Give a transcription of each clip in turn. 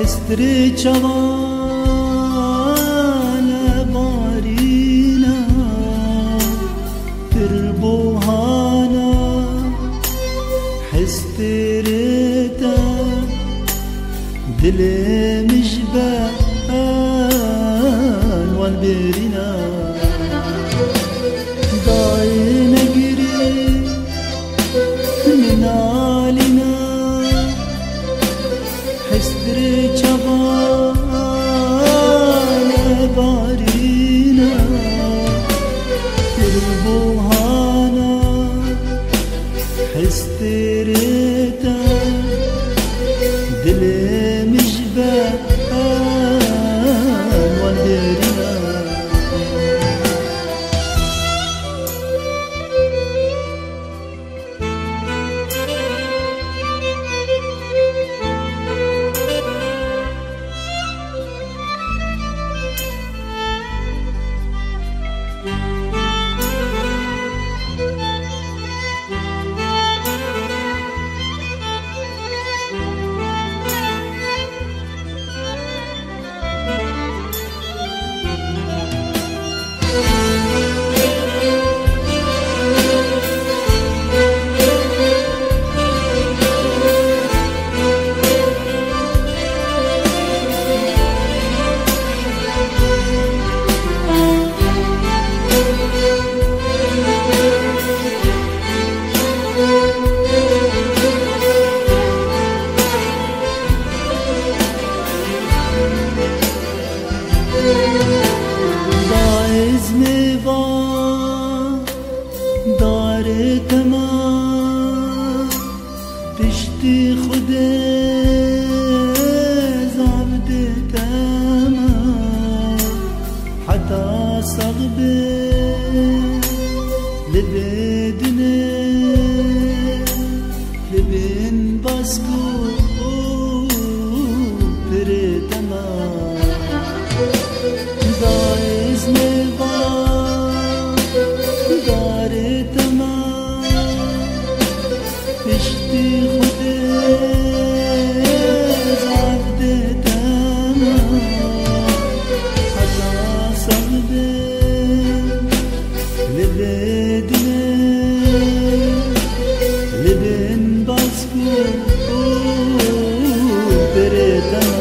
حستري چوانا بارینا تربوهانا حستري تا دل مجبان والبرينا ضاينا قري من علينا حستري چوانا بارینا تربوهانا حستري تا دل مجبان والبرينا پشتی خود زعبد تمام حتى صغب لبدنا لبن باسكو برتما دايز نبا دار تمام پشتی خود زعبد تمام حتى صغب لبدنا لبن باسكو برتما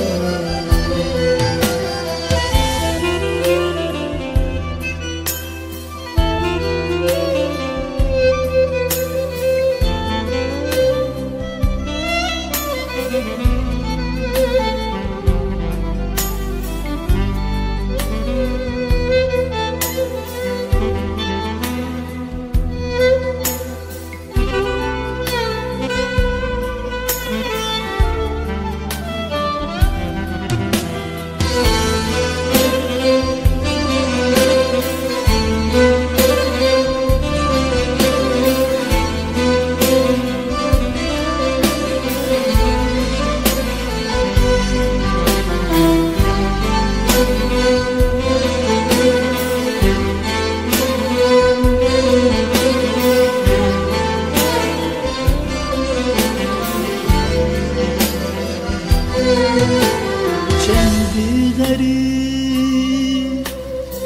غريب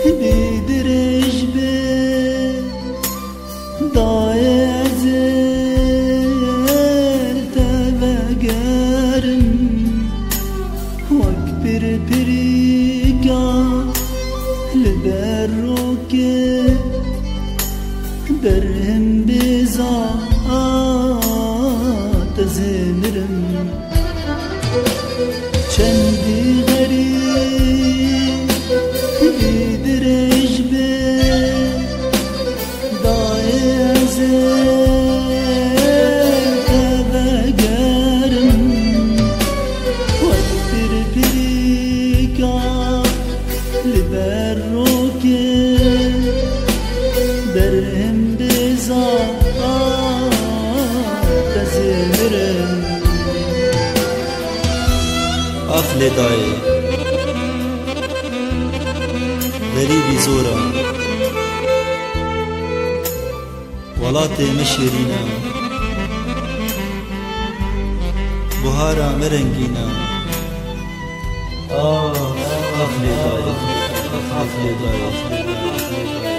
بدرج بي ضايع زين تبقرم واكبر بريقا لبروك برهم بزاعات زمرم چندی غریب بدرج بی ضایع زین تبقرم واکبر پریکا لبروک برهم بزاعات زمرم اف لدای غریبی زورا ولات مشیرینا بهارا مرنگینا Ah, ah Leda'yı, ah Leda'yı.